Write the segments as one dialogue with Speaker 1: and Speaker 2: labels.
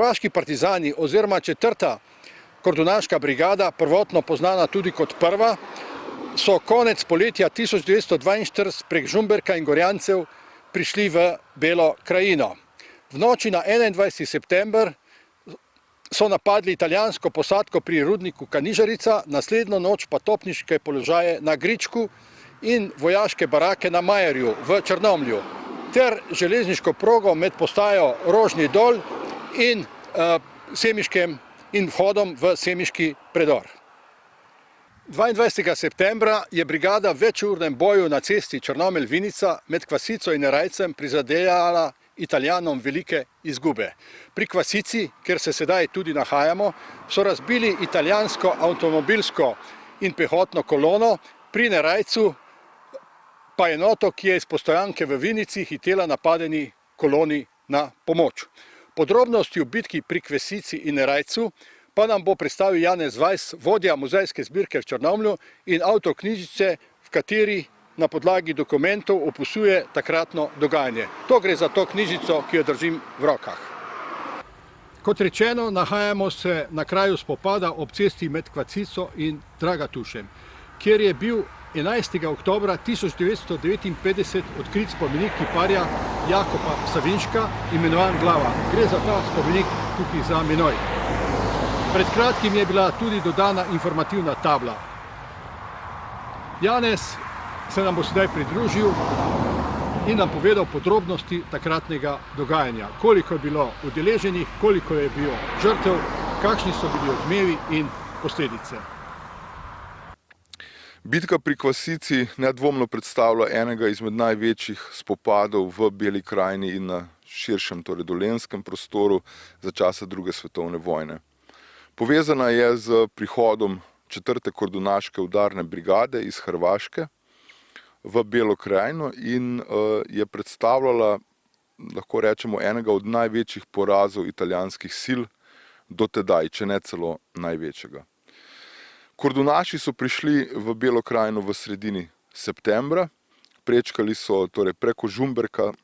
Speaker 1: Hrvaški partizani oziroma 4. kordunaška brigada, prvotno poznana tudi kot 1., so konec poletja 1942 prek Žumberka in Gorjancev prišli v Belo krajino. V noči na 21. september so napadli italijansko posadko pri rudniku Kanižarica, naslednjo noč pa topniške položaje na Gričku in vojaške barake na Majerju v Črnomlju ter železniško progo med postajo Rožni dol in Semiškem in vhodom v Semiški predor. 22. septembra je brigada v večurnem boju na cesti Črnomelj-Vinica med Kvasico in Erajcem prizadejala Italijanom velike izgube. Pri Kvasici, kjer se sedaj tudi nahajamo, so razbili italijansko avtomobilsko in pehotno kolono, pri Erajcu pa enoto, ki je iz postojanke v Vinici hitela napadeni koloni na pomoč. Podrobnosti o bitki pri Kvasici in Erajcu pa nam bo predstavil Janez Vajs, vodja muzejske zbirke v Črnomlju in avtor knjižice, v kateri na podlagi dokumentov opisuje takratno dogajanje. To gre za to knjižico, ki jo držim v rokah. Kot rečeno, nahajamo se na kraju spopada ob cesti med Kvasico in Dragatušem, kjer je bil 11. oktobra 1959 odkrit spomenik kiparja Jakoba Savinška, imenovan Glava. Gre za ta spomenik tukaj za menoj. Pred kratkim je bila tudi dodana informativna tabla. Janez se nam bo sedaj pridružil in nam povedal podrobnosti takratnega dogajanja. Koliko je bilo udeleženih, koliko je bilo žrtev, kakšni so bili odmevi in posledice.
Speaker 2: Bitka pri Kvasici nedvomno predstavlja enega izmed največjih spopadov v Beli krajini in na širšem, torej dolenjskem prostoru za časa druge svetovne vojne. Povezana je z prihodom 4. kordunaške udarne brigade iz Hrvaške v Belo krajino in je predstavljala, lahko rečemo, enega od največjih porazov italijanskih sil do tedaj, če ne celo največjega. Kordunaši so prišli v Belo krajino v sredini septembra, prečkali so torej preko Žumberka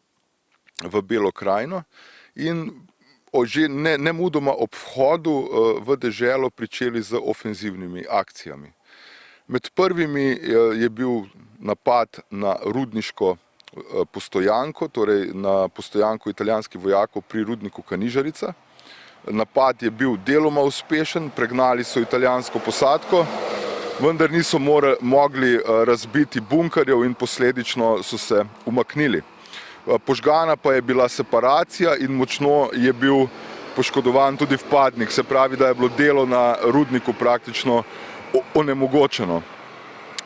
Speaker 2: v Belo krajino in že nemudoma ob vhodu v deželo pričeli z ofenzivnimi akcijami. Med prvimi je bil napad na rudniško postojanko, torej na postojanko italijanskih vojakov pri rudniku Kanižarica. Napad je bil deloma uspešen, pregnali so italijansko posadko, vendar niso mogli razbiti bunkerjev in posledično so se umaknili. Požgana pa je bila separacija in močno je bil poškodovan tudi vpadnik, se pravi, da je bilo delo na rudniku praktično onemogočeno.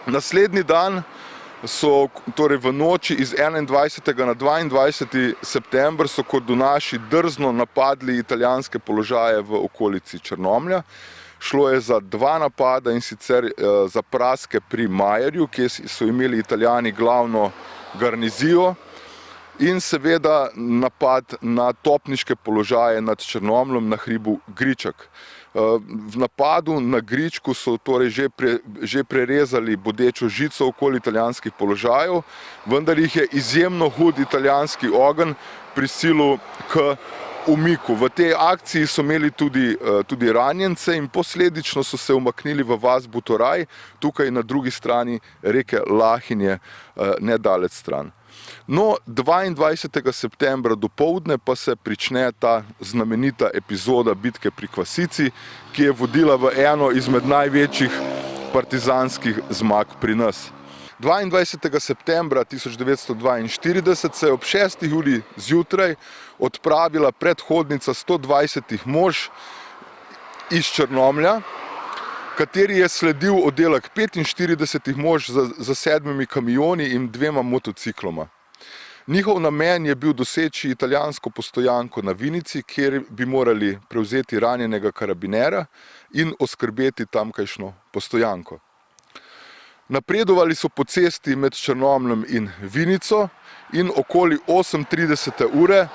Speaker 2: Naslednji dan so, torej v noči iz 21. na 22. september so kordunaši drzno napadli italijanske položaje v okolici Črnomlja. Šlo je za 2 napada in sicer za Praske pri Majerju, kjer so imeli Italijani glavno garnizijo, in seveda napad na topniške položaje nad Črnomljem na hribu Griček. V napadu na Gričku so torej že prerezali bodečo žico okoli italijanskih položajev, vendar jih je izjemno hud italijanski ogenj prisilil k umiku. V tej akciji so imeli tudi ranjence in posledično so se umaknili v vas Butoraj, tukaj na drugi strani reke Lahinje, nedaleč stran. No, 22. septembra dopoldne pa se prične ta znamenita epizoda bitke pri Kvasici, ki je vodila v eno izmed največjih partizanskih zmag pri nas. 22. septembra 1942 se je ob 6. uri zjutraj odpravila predhodnica 120 mož iz Črnomlja, kateri je sledil oddelek 45 mož za 7 kamioni in 2 motocikloma. Njihov namen je bil doseči italijansko postojanko na Vinici, kjer bi morali prevzeti ranjenega karabinera in oskrbeti tamkajšnjo postojanko. Napredovali so po cesti med Črnomljem in Vinico in okoli 8:30 ure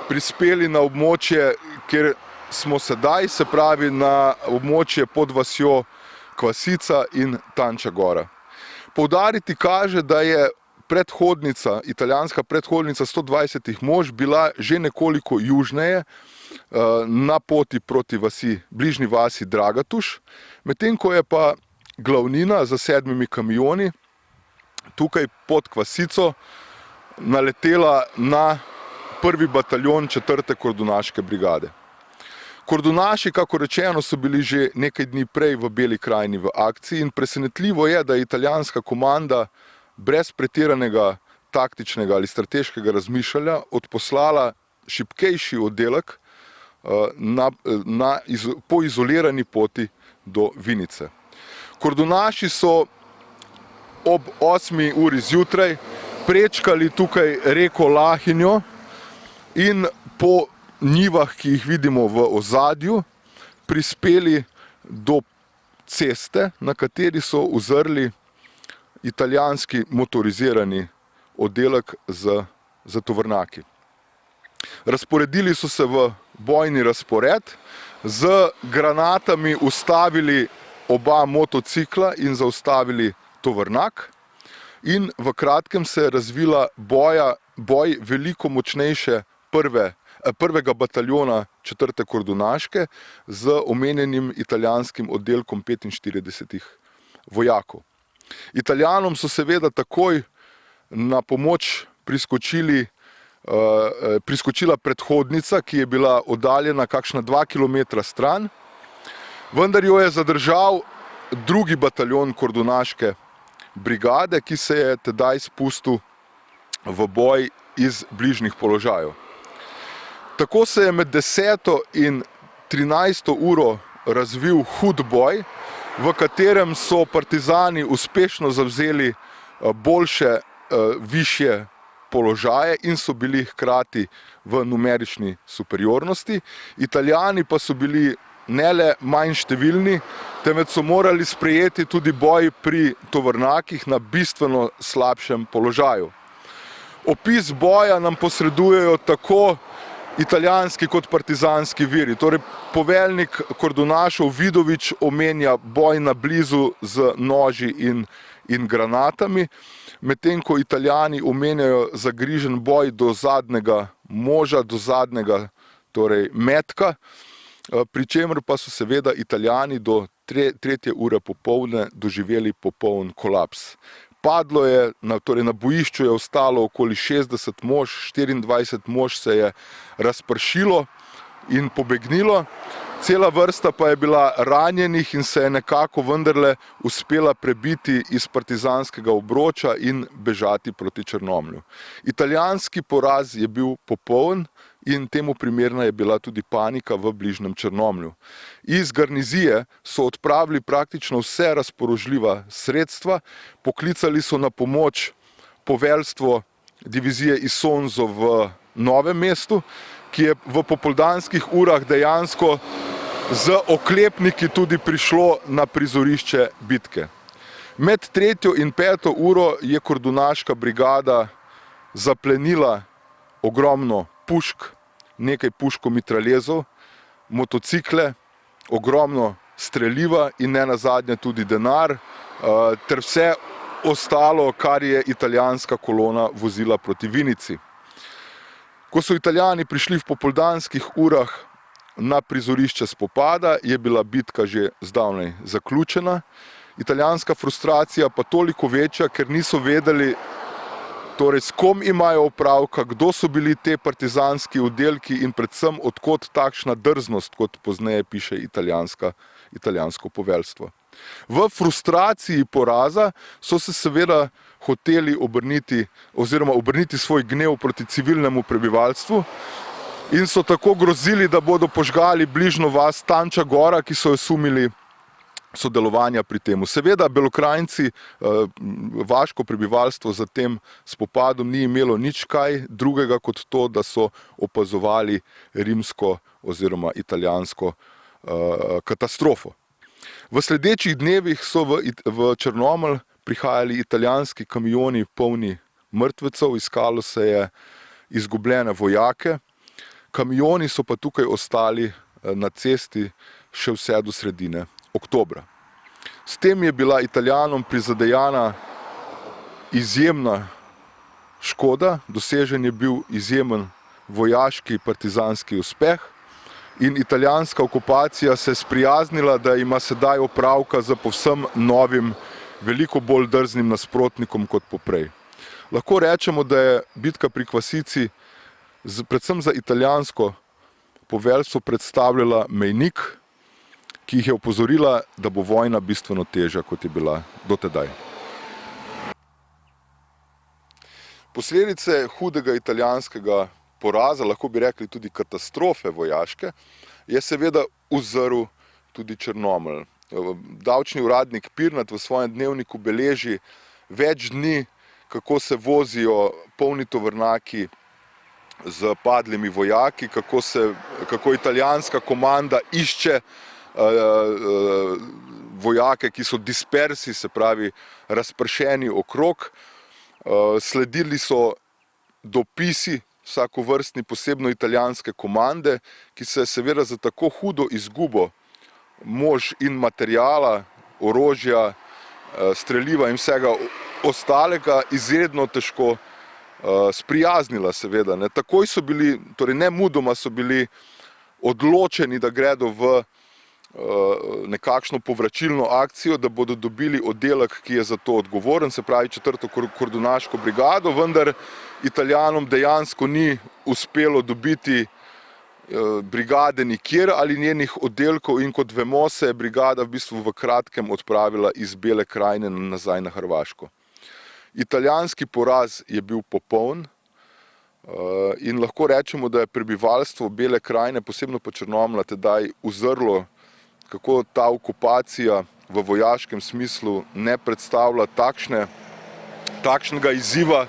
Speaker 2: prispeli na območje, kjer smo sedaj, se pravi na območje pod vasjo Kvasica in Tanča gora. Poudariti kaže, da je italijanska predhodnica 120 mož bila že nekoliko južneje na poti proti bližnji vasi Dragatuš, medtem ko je pa glavnina za 7 kamioni tukaj pod Kvasico naletela na 1. bataljon 4. kordunaške brigade. Kordunaši, kako rečeno, so bili že nekaj dni prej v Beli krajini v akciji in presenetljivo je, da je italijanska komanda brez pretiranega taktičnega ali strateškega razmišljanja odposlala šibkejši oddelek po izolirani poti do Vinice. Kordunaši so ob 8. uri zjutraj prečkali tukaj reko Lahinjo in po njivah, ki jih vidimo v ozadju, prispeli do ceste, na kateri so uzrli italijanski motorizirani oddelek z tovornjaki. Razporedili so se v bojni razpored, z granatami ustavili oba motocikla in zaustavili tovornjak in v kratkem se je razvila boj veliko močnejše 1. bataljona 4. kordunaške z omenjenim italijanskim oddelkom 45 vojakov. Italijanom so seveda takoj na pomoč priskočila predhodnica, ki je bila oddaljena kakšna 2 kilometra stran, vendar jo je zadržal 2. bataljon kordunaške brigade, ki se je tedaj spustil v boj iz bližnjih položajev. Tako se je med 10. in 13. uro razvil hud boj, v katerem so partizani uspešno zavzeli boljše, višje položaje in so bili hkrati v numerični superiornosti. Italijani pa so bili ne le manj številni, temveč so morali sprejeti tudi boj pri tovornjakih na bistveno slabšem položaju. Opis boja nam posredujejo tako italijanski kot partizanski viri. Torej, poveljnik kordunašev Vidovič omenja boj na blizu z noži in granatami, medtem ko Italijani omenjajo zagrižen boj do zadnjega moža, do zadnjega metka, pri čemer pa so seveda Italijani do 3. ure popoldne doživeli popoln kolaps. Padlo je, na bojišču je ostalo okoli 60 mož, 24 mož se je razpršilo in pobegnilo, cela vrsta pa je bila ranjenih in se je nekako vendarle uspela prebiti iz partizanskega obroča in bežati proti Črnomlju. Italijanski poraz je bil popoln in temu primerna je bila tudi panika v bližnjem Črnomlju. Iz garnizije so odpravili praktično vse razpoložljiva sredstva, poklicali so na pomoč poveljstvo divizije Isonzo v Novem mestu, ki je v popoldanskih urah dejansko z oklepniki tudi prišlo na prizorišče bitke. Med 3. in 5. uro je kordunaška brigada zaplenila ogromno pušk, nekaj puškomitraljezov, motocikle, ogromno streliva in nenazadnje tudi denar, ter vse ostalo, kar je italijanska kolona vozila proti Vinici. Ko so Italijani prišli v popoldanskih urah na prizorišče spopada, je bila bitka že zdavnaj zaključena. Italijanska frustracija pa toliko večja, ker niso vedeli, s kom imajo opravka, kdo so bili te partizanski oddelki in predvsem odkot takšna drznost, kot pozneje piše italijansko poveljstvo. V frustraciji poraza so se seveda hoteli obrniti svoj gnev proti civilnemu prebivalstvu in so tako grozili, da bodo požgali bližnjo vas Tanča Gora, ki so jo sumili sodelovanja pri temu. Seveda Belokranjci, vaško prebivalstvo za tem spopadom ni imelo nič kaj drugega kot to, da so opazovali rimsko oziroma italijansko katastrofo. V sledečih dnevih so v Črnomelj prihajali italijanski kamioni polni mrtvecev, iskalo se je izgubljene vojake, kamioni so pa tukaj ostali na cesti še vse do sredine oktobra. S tem je bila Italijanom prizadejana izjemna škoda, dosežen je bil izjemen vojaški partizanski uspeh. in italijanska okupacija se je sprijaznila, da ima sedaj opravka z povsem novim, veliko bolj drznim nasprotnikom kot poprej. Lahko rečemo, da je bitka pri Kvasici predvsem za italijansko poveljstvo predstavljala mejnik, ki jih je opozorila, da bo vojna bistveno težja, kot je bila dotedaj. Posledice hudega italijanskega poraza, lahko bi rekli tudi katastrofe vojaške, je seveda uzrl tudi Črnomelj. Davčni uradnik Pirnat v svojem dnevniku beleži več dni, kako se vozijo polni tovornjaki z padlimi vojaki, kako italijanska komanda išče vojake, ki so dispersi, se pravi razpršeni okrog. Sledili so dopisi vsakovrstni, posebno italijanske komande, ki se seveda za tako hudo izgubo mož in materijala, orožja, streliva in vsega ostalega izredno težko sprijaznila seveda. Takoj so bili, torej nemudoma so bili odločeni, da gredo v nekakšno povračilno akcijo, da bodo dobili oddelek, ki je za to odgovoren, se pravi 4. kordunaško brigado, vendar Italijanom dejansko ni uspelo dobiti brigade nikjer ali njenih oddelkov in kot vemo, se je brigada v bistvu v kratkem odpravila iz Bele krajine nazaj na Hrvaško. Italijanski poraz je bil popoln in lahko rečemo, da je prebivalstvo Bele krajine, posebno pa Črnomlja, tedaj uzrlo, kako ta okupacija v vojaškem smislu ne predstavlja takšnega izziva,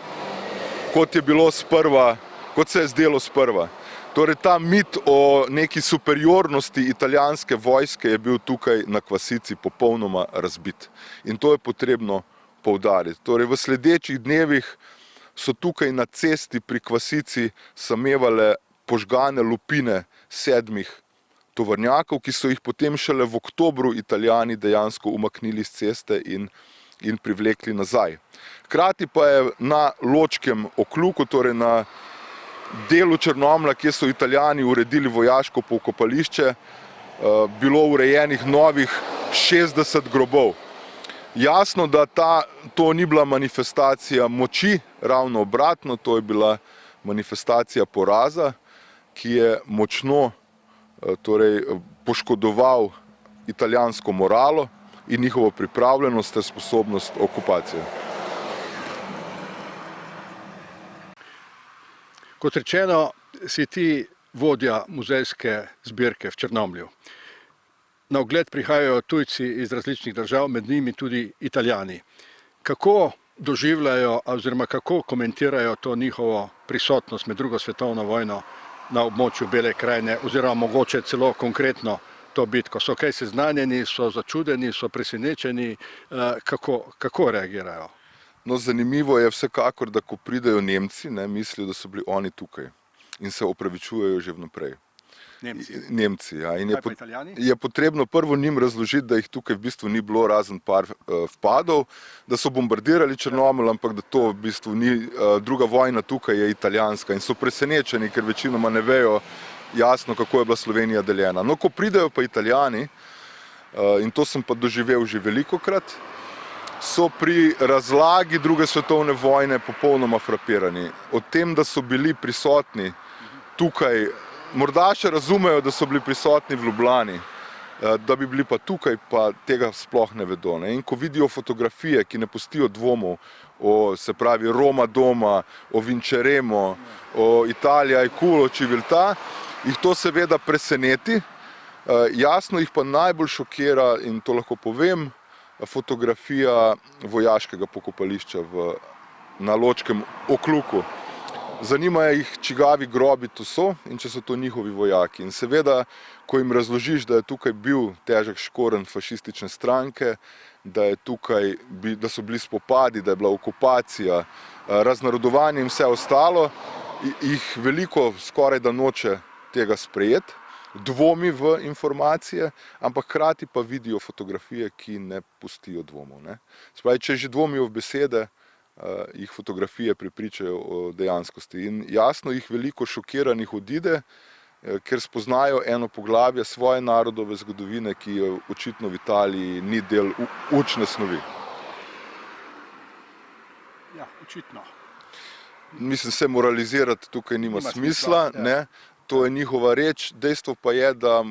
Speaker 2: kot je bilo sprva, kot se je zdelo sprva. Torej ta mit o neki superiornosti italijanske vojske je bil tukaj na Kvasici popolnoma razbit. In to je potrebno poudariti. Torej v sledečih dnevih so tukaj na cesti pri Kvasici samevale požgane lupine 7 tovornjakov, ki so jih potem šele v oktobru Italijani dejansko umaknili z ceste in privlekli nazaj. Hkrati pa je na Ločkem okluku, torej na delu Črnomlja, kjer so Italijani uredili vojaško pokopališče, bilo urejenih novih 60 grobov. Jasno, da to ni bila manifestacija moči, ravno obratno, to je bila manifestacija poraza, ki je močno poškodoval italijansko moralo in njihovo pripravljenost ter sposobnost okupacije.
Speaker 1: Kot rečeno, si ti vodja muzejske zbirke v Črnomlju. Na ogled prihajajo tujci iz različnih držav, med njimi tudi Italijani. Kako doživljajo oziroma kako komentirajo to njihovo prisotnost med drugo svetovno vojno na območju Bele krajine oziroma mogoče celo konkretno to bitko? So kaj seznanjeni, so začudeni, so presenečeni, kako reagirajo?
Speaker 2: No, zanimivo je vsekakor, da ko pridejo Nemci, mislijo, da so bili oni tukaj in se opravičujejo že vnaprej. Nemci, ja. In je potrebno prvo njim razložiti, da jih tukaj v bistvu ni bilo razen par vpadov, da so bombardirali Črnomelj, ampak da to v bistvu ni druga vojna tukaj, je italijanska in so presenečeni, ker večinoma ne vejo jasno, kako je bila Slovenija deljena. No, ko pridejo pa Italijani, in to sem pa doživel že velikokrat, so pri razlagi druge svetovne vojne popolnoma frapirani. O tem, da so bili prisotni tukaj, morda še razumejo, da so bili prisotni v Ljubljani, da bi bili pa tukaj, pa tega sploh ne vedo. In ko vidijo fotografije, ki ne pustijo dvomov, se pravi Roma doma, o Vinčeremo, o Italija e culo civiltà, jih to seveda preseneti. Jasno jih pa najbolj šokira, in to lahko povem, fotografija vojaškega pokopališča na Ločkem okluku. Zanimajo jih, čigavi grobi to so in če so to njihovi vojaki. In seveda, ko jim razložiš, da je tukaj bil težek škorenj fašistične stranke, da so bili spopadi, da je bila okupacija, raznarodovanje in vse ostalo, jih veliko skoraj da noče tega sprejeti, dvomi v informacije, ampak hkrati pa vidijo fotografije, ki ne pustijo dvomov. Spravi, če že dvomijo v besede, jih fotografije prepričajo o dejanskosti. In jasno jih veliko šokiranih odide, ker spoznajo eno poglavje svoje narodove zgodovine, ki jo očitno v Italiji ni del učne snovi.
Speaker 1: Ja, očitno.
Speaker 2: Mislim, se moralizirati tukaj nima smisla,
Speaker 1: ja.
Speaker 2: ne. To je njihova reč. Dejstvo pa je, da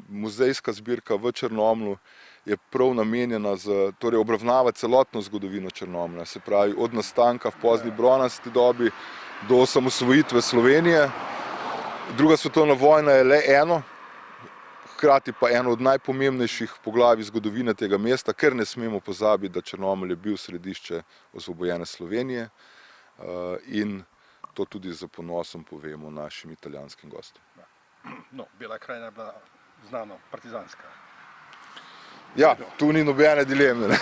Speaker 2: muzejska zbirka v Črnomlju je prav namenjena torej obravnava celotno zgodovino Črnomlja, se pravi od nastanka v pozni bronasti dobi do osamosvojitve Slovenije. Druga svetovna vojna je le eno, hkrati pa eno od najpomembnejših poglavij zgodovine tega mesta, ker ne smemo pozabiti, da Črnomelj je bil središče osvobojene Slovenije in to tudi z ponosom povemo našim italijanskim gostom.
Speaker 1: No, Bela krajina je bila znano partizanska.
Speaker 2: Ja, tu ni nobene dileme.